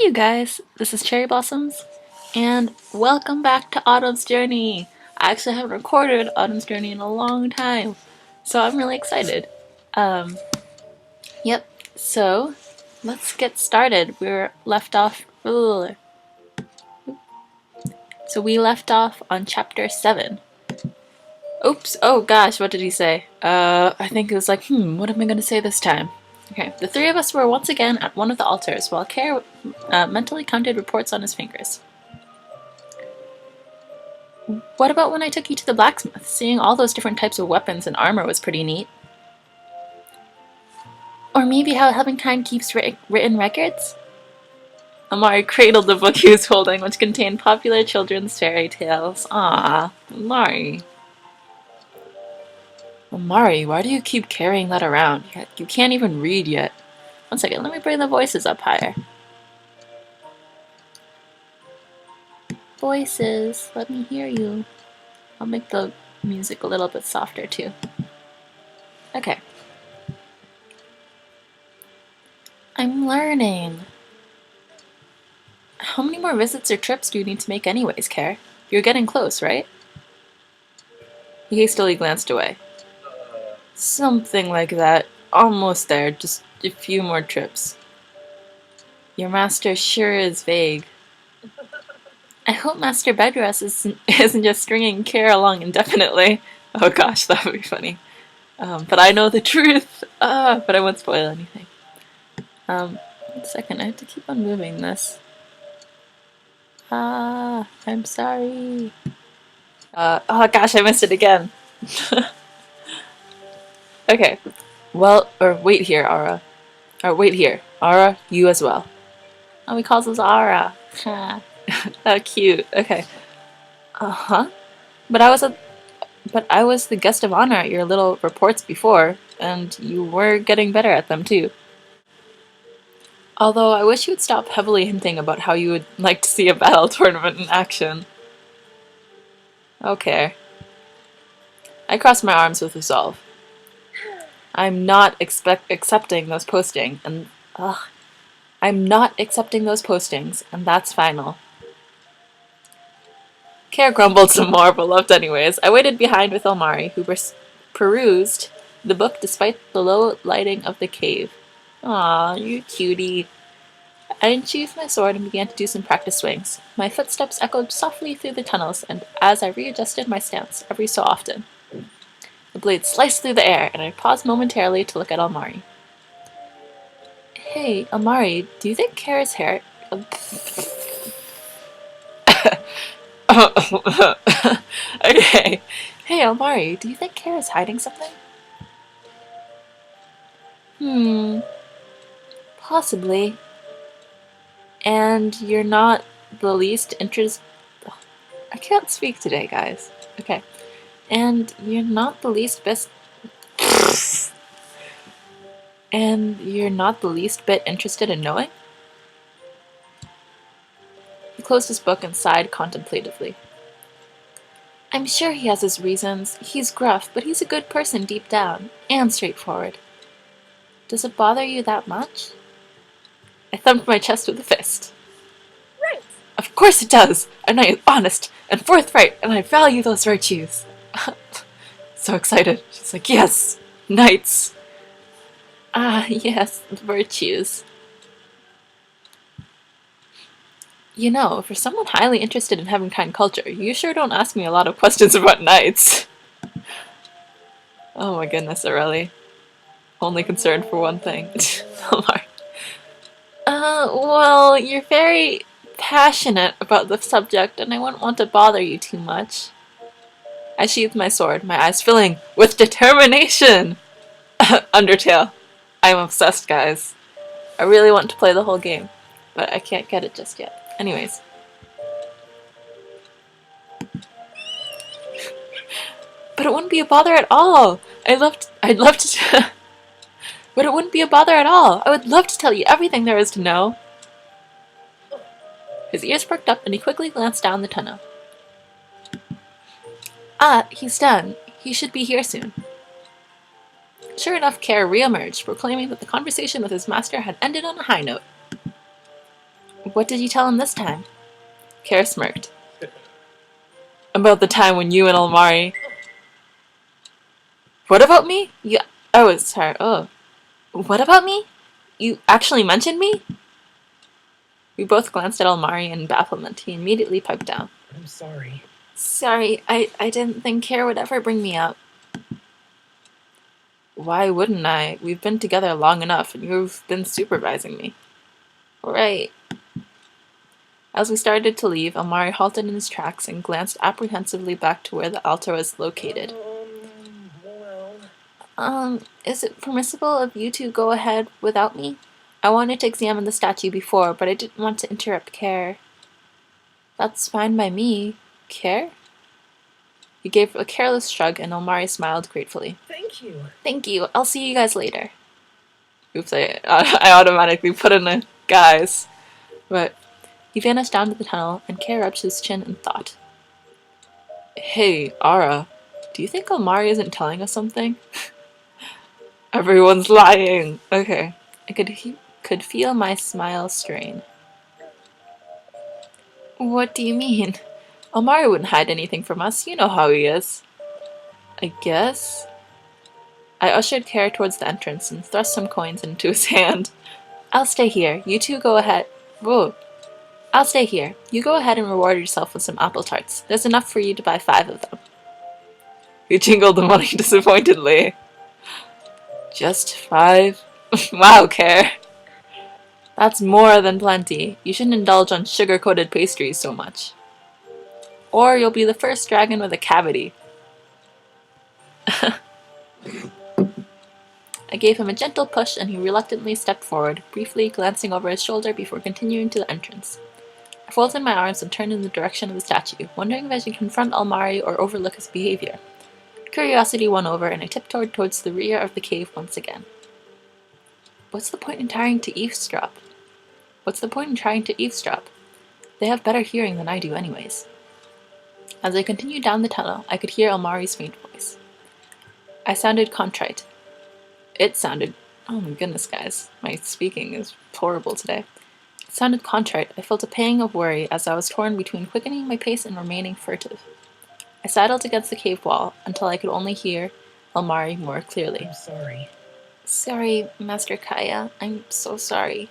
you guys, this is Cherry Blossoms, and welcome back to Autumn's Journey. I actually haven't recorded Autumn's Journey in a long time, so I'm really excited. Um, yep, so let's get started. We left off on chapter 7. Oops, oh gosh, what did he say? I think it was like, what am I going to say this time? Okay, the three of us were once again at one of the altars, while Care mentally counted reports on his fingers. What about when I took you to the blacksmith? Seeing all those different types of weapons and armor was pretty neat. Or maybe how Helvingkind keeps written records? Amari cradled the book he was holding, which contained popular children's fairy tales. Ah, Amari. Amari, why do you keep carrying that around? You can't even read yet. One second, let me bring the voices up higher. Voices, let me hear you. I'll make the music a little bit softer too. Okay. I'm learning. How many more visits or trips do you need to make anyways, Care? You're getting close, right? He hastily glanced away. Something like that. Almost there. Just a few more trips. Your master sure is vague. I hope Master Bedrest isn't just stringing Care along indefinitely. Oh gosh, that would be funny. But I know the truth. But I won't spoil anything. 1 second, I have to keep on moving this. I'm sorry. Oh gosh, I missed it again. Okay. Well, or wait here, Ara. Or wait here. Ara, you as well. Oh, he calls us Ara. How cute. Okay. Uh-huh. But I was the guest of honor at your little reports before, and you were getting better at them too. Although I wish you would stop heavily hinting about how you would like to see a battle tournament in action. Okay. I crossed my arms with resolve. I'm not accepting those postings, and I'm not accepting those postings, and that's final. Care grumbled some more, but left anyways. I waited behind with Elmari, who perused the book despite the low lighting of the cave. Aw, you cutie. I unsheathed my sword and began to do some practice swings. My footsteps echoed softly through the tunnels, and as I readjusted my stance every so often, the blade sliced through the air, and I paused momentarily to look at Almari. Hey, Almari, do you think Kara's hair... Okay. Hey, Almari, do you think Kara's hiding something? Possibly. And you're not the least interested... I can't speak today, guys. Okay. And you're not the least And you're not the least bit interested in knowing? He closed his book and sighed contemplatively. I'm sure he has his reasons. He's gruff, but he's a good person deep down, and straightforward. Does it bother you that much? I thumped my chest with a fist. Right! Of course it does! A knight is honest and forthright, and I value those virtues. So excited. She's like, yes! Knights! Yes, virtues. You know, for someone highly interested in Helvingkind culture, you sure don't ask me a lot of questions about knights. Oh my goodness, Aurelie. Only concerned for one thing. Well, you're very passionate about the subject, and I wouldn't want to bother you too much. I sheathed my sword, my eyes filling with determination! Undertale. I'm obsessed, guys. I really want to play the whole game, but I can't get it just yet. Anyways. But it wouldn't be a bother at all! I'd love to But it wouldn't be a bother at all! I would love to tell you everything there is to know! His ears perked up and he quickly glanced down the tunnel. He's done. He should be here soon. Sure enough, Care re-emerged, proclaiming that the conversation with his master had ended on a high note. What did you tell him this time? Care smirked. About the time when you and Almari... What about me? Oh, sorry. Oh. What about me? You actually mentioned me? We both glanced at Almari in bafflement. He immediately piped down. I'm sorry. Sorry, I didn't think Care would ever bring me up. Why wouldn't I? We've been together long enough, and you've been supervising me. Right. As we started to leave, Almari halted in his tracks and glanced apprehensively back to where the altar was located. Is it permissible of you to go ahead without me? I wanted to examine the statue before, but I didn't want to interrupt Care. That's fine by me. Care? He gave a careless shrug, and Almari smiled gratefully. Thank you. Thank you. I'll see you guys later. Oops, I automatically put in a guys. But he vanished down to the tunnel, and Care rubbed his chin in thought. Hey, Ara, do you think Almari isn't telling us something? Everyone's lying. Okay. I could feel my smile strain. What do you mean? Almari wouldn't hide anything from us. You know how he is. I guess? I ushered Care towards the entrance and thrust some coins into his hand. I'll stay here. You two go ahead. Whoa. I'll stay here. You go ahead and reward yourself with some apple tarts. There's enough for you to buy 5 of them. He jingled the money disappointedly. Just 5? Wow, Care. That's more than plenty. You shouldn't indulge on sugar-coated pastries so much. Or you'll be the first dragon with a cavity. I gave him a gentle push and he reluctantly stepped forward, briefly glancing over his shoulder before continuing to the entrance. I folded my arms and turned in the direction of the statue, wondering if I should confront Almari or overlook his behavior. Curiosity won over and I tiptoed towards the rear of the cave once again. What's the point in trying to eavesdrop? They have better hearing than I do anyways. As I continued down the tunnel, I could hear Almari's faint voice. I sounded contrite. Oh my goodness, guys. My speaking is horrible today. It sounded contrite. I felt a pang of worry as I was torn between quickening my pace and remaining furtive. I sidled against the cave wall until I could only hear Almari more clearly. I'm sorry. Sorry, Master Kaya. I'm so sorry.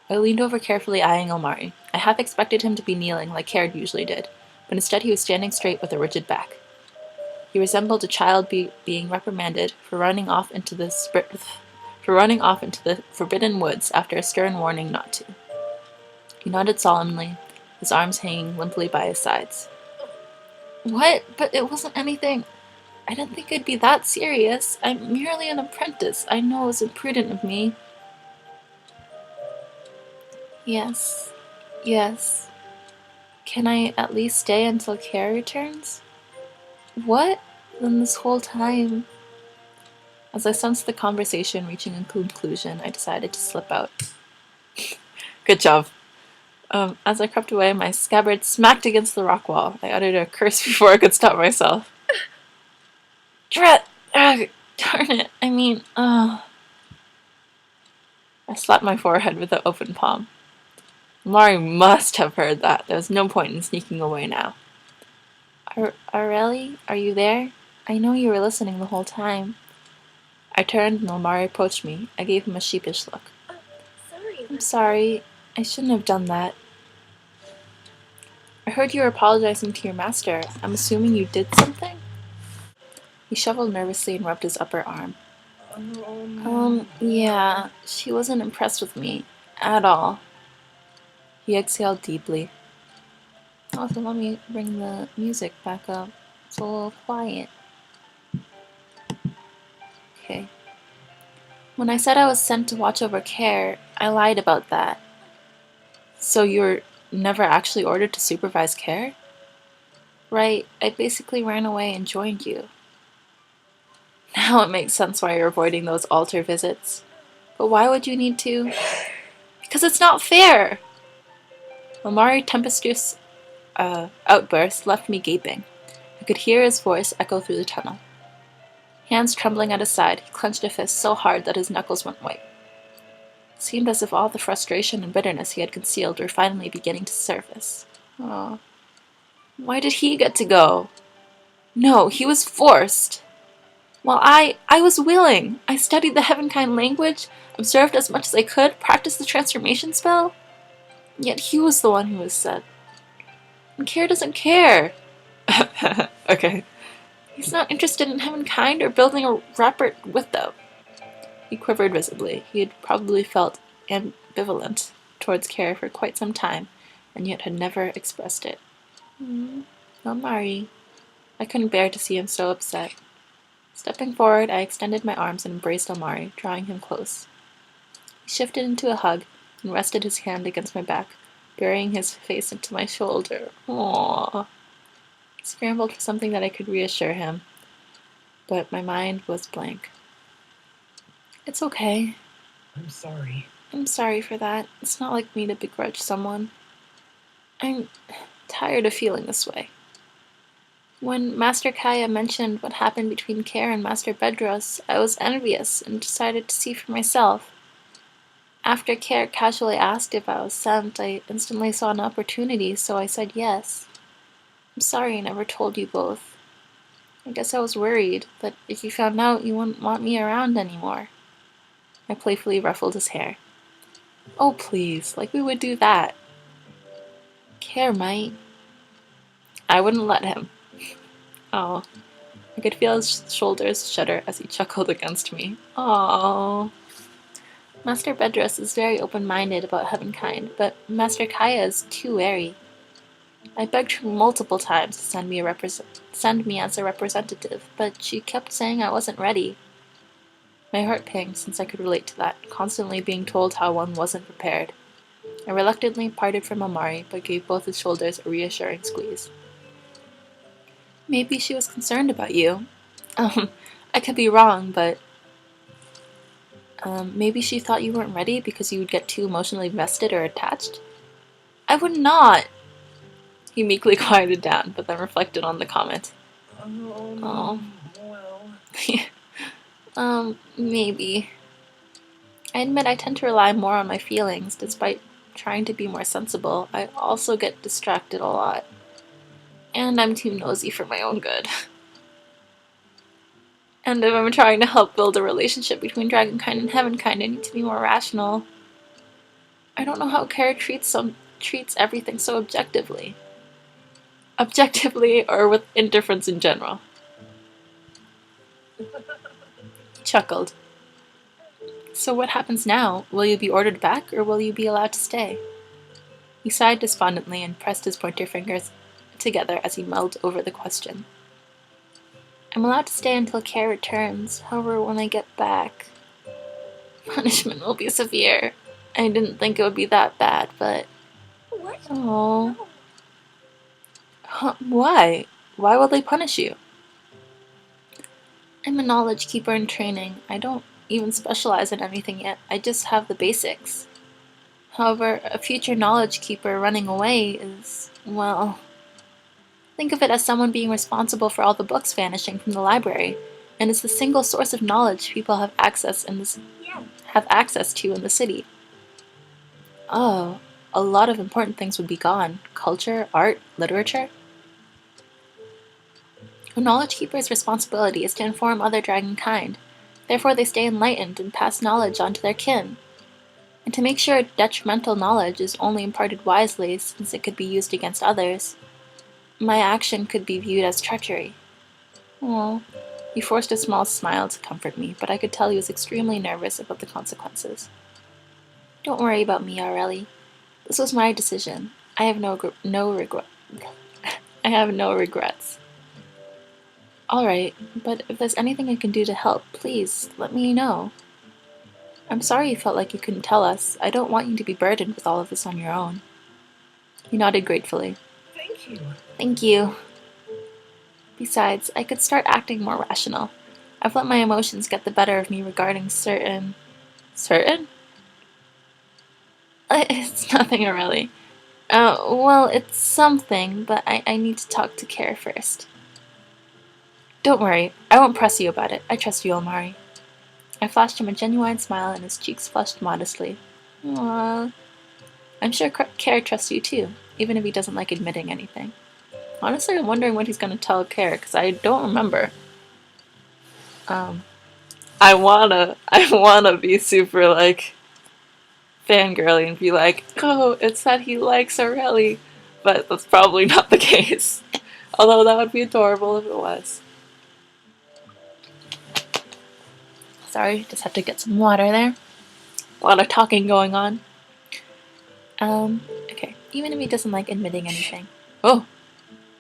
I leaned over carefully eyeing Almari. I half expected him to be kneeling like Caird usually did, but instead he was standing straight with a rigid back. He resembled a child being reprimanded for running off into the forbidden woods after a stern warning not to. He nodded solemnly, his arms hanging limply by his sides. What? But it wasn't anything. I didn't think it'd be that serious. I'm merely an apprentice. I know it was imprudent of me. Yes. Can I at least stay until Care returns? What? Then this whole time... As I sensed the conversation reaching a conclusion, I decided to slip out. Good job. As I crept away, my scabbard smacked against the rock wall. I uttered a curse before I could stop myself. Drat! Darn it! I slapped my forehead with the open palm. Mari must have heard that. There was no point in sneaking away now. Aurelie, are you there? I know you were listening the whole time. I turned and Almari approached me. I gave him a sheepish look. I'm sorry. I shouldn't have done that. I heard you were apologizing to your master. I'm assuming you did something? He shuffled nervously and rubbed his upper arm. Yeah. She wasn't impressed with me. At all. He exhaled deeply. Also, let me bring the music back up. It's a little quiet. Okay. When I said I was sent to watch over Care, I lied about that. So you were never actually ordered to supervise Care? Right, I basically ran away and joined you. Now it makes sense why you're avoiding those altar visits. But why would you need to? Because it's not fair! Almari's tempestuous outburst left me gaping. I could hear his voice echo through the tunnel. Hands trembling at his side, he clenched a fist so hard that his knuckles went white. It seemed as if all the frustration and bitterness he had concealed were finally beginning to surface. Oh, why did he get to go? No, he was forced. While I was willing. I studied the Heavenkind language, observed as much as I could, practiced the transformation spell. Yet he was the one who was said. And Care doesn't care. Okay. He's not interested in Heavenkind or building a rapport with them. He quivered visibly. He had probably felt ambivalent towards Care for quite some time, and yet had never expressed it. Ilmari. I couldn't bear to see him so upset. Stepping forward, I extended my arms and embraced Ilmari, drawing him close. He shifted into a hug and rested his hand against my back, burying his face into my shoulder. Aww. I scrambled for something that I could reassure him, but my mind was blank. It's okay. I'm sorry. I'm sorry for that. It's not like me to begrudge someone. I'm tired of feeling this way. When Master Kaya mentioned what happened between Care and Master Bedros, I was envious and decided to see for myself. After Care casually asked if I was sent, I instantly saw an opportunity, so I said yes. I'm sorry I never told you both. I guess I was worried that if you found out, you wouldn't want me around anymore. I playfully ruffled his hair. Oh, please, like we would do that. Care might. I wouldn't let him. Oh, I could feel his shoulders shudder as he chuckled against me. Oh. Master Bedros is very open-minded about Heavenkind, but Master Kaya is too wary. I begged her multiple times to send me as a representative, but she kept saying I wasn't ready. My heart pinged since I could relate to that, constantly being told how one wasn't prepared. I reluctantly parted from Ilmari, but gave both his shoulders a reassuring squeeze. Maybe she was concerned about you. I could be wrong, but maybe she thought you weren't ready because you would get too emotionally invested or attached? I would not! He meekly quieted down, but then reflected on the comment. Oh. Well. Maybe. I admit I tend to rely more on my feelings, despite trying to be more sensible. I also get distracted a lot. And I'm too nosy for my own good. And if I'm trying to help build a relationship between Dragonkind and Heavenkind, I need to be more rational. I don't know how Care treats everything so objectively. Objectively, or with indifference in general. He chuckled. So what happens now? Will you be ordered back, or will you be allowed to stay? He sighed despondently and pressed his pointer fingers together as he mulled over the question. I'm allowed to stay until Care returns. However, when I get back, punishment will be severe. I didn't think it would be that bad, but... What? Oh. Why? Why will they punish you? I'm a knowledge keeper in training. I don't even specialize in anything yet. I just have the basics. However, a future knowledge keeper running away is, well... Think of it as someone being responsible for all the books vanishing from the library, and it's the single source of knowledge people have access to in the city. Oh, a lot of important things would be gone. Culture, art, literature. A knowledge keeper's responsibility is to inform other dragonkind. Therefore they stay enlightened and pass knowledge on to their kin. And to make sure detrimental knowledge is only imparted wisely, since it could be used against others. My action could be viewed as treachery. Oh, he forced a small smile to comfort me, but I could tell he was extremely nervous about the consequences. Don't worry about me, Aureli. This was my decision. I have no regrets. Alright, but if there's anything I can do to help, please, let me know. I'm sorry you felt like you couldn't tell us. I don't want you to be burdened with all of this on your own. He nodded gratefully. Thank you. Thank you. Besides, I could start acting more rational. I've let my emotions get the better of me regarding certain... Certain? It's nothing, really. Well, it's something, but I need to talk to Care first. Don't worry, I won't press you about it. I trust you, Ilmari. I flashed him a genuine smile and his cheeks flushed modestly. Aww. I'm sure Care trusts you too, even if he doesn't like admitting anything. Honestly, I'm wondering what he's gonna tell Care, because I don't remember. I wanna be super, like, fangirly and be like, oh, it's that he likes Aurelie, but that's probably not the case. Although that would be adorable if it was. Sorry, just have to get some water there. A lot of talking going on. Okay. Even if he doesn't like admitting anything. Oh!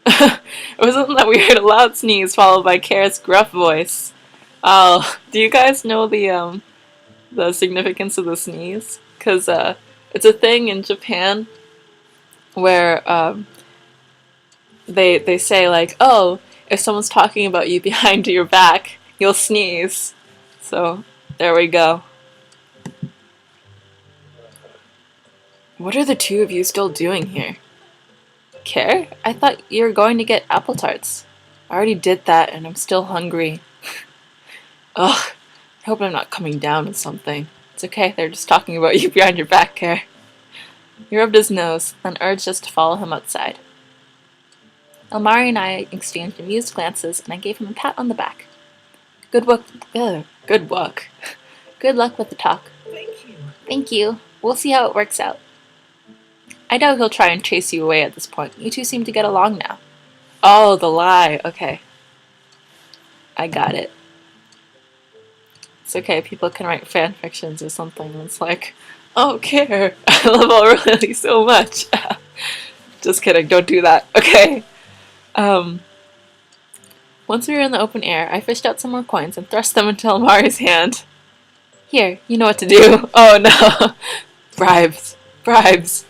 It wasn't that we heard a loud sneeze followed by Care's gruff voice. Oh, do you guys know the significance of the sneeze? Because it's a thing in Japan where they say like, oh, if someone's talking about you behind your back, you'll sneeze. So there we go. What are the two of you still doing here? Care? I thought you were going to get apple tarts. I already did that and I'm still hungry. Ugh, I hope I'm not coming down with something. It's okay, they're just talking about you behind your back, Care. He rubbed his nose, then urged us to follow him outside. Ilmari and I exchanged amused glances and I gave him a pat on the back. Good work. Good luck. Good luck with the talk. Thank you. Thank you. We'll see how it works out. I doubt he'll try and chase you away at this point. You two seem to get along now. Oh, the lie. Okay. I got it. It's okay, people can write fan fictions or something that's like, oh, Care, I love Aurelie so much. Just kidding, don't do that. Okay. Once we were in the open air, I fished out some more coins and thrust them into Ilmari's hand. Here, you know what to do. Oh no. Bribes. Bribes.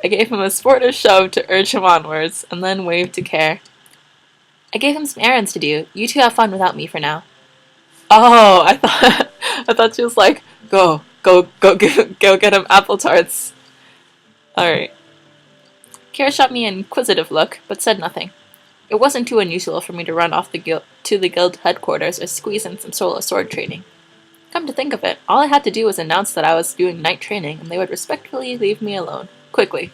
I gave him a sportive shove to urge him onwards, and then waved to Care. I gave him some errands to do. You two have fun without me for now. Oh, I thought she was like, go get him apple tarts. Alright. Care shot me an inquisitive look, but said nothing. It wasn't too unusual for me to run off to the guild headquarters or squeeze in some solo sword training. Come to think of it, all I had to do was announce that I was doing night training, and they would respectfully leave me alone. Quickly.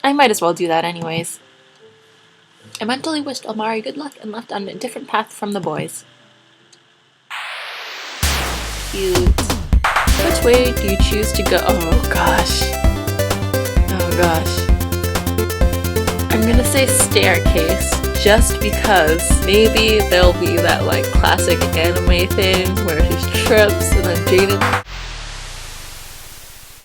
I might as well do that anyways. I mentally wished Ilmari good luck and left on a different path from the boys. Cute. Which way do you choose to go? Oh gosh. Oh gosh. I'm gonna say staircase, just because maybe there'll be that like classic anime thing where she trips and then Jaden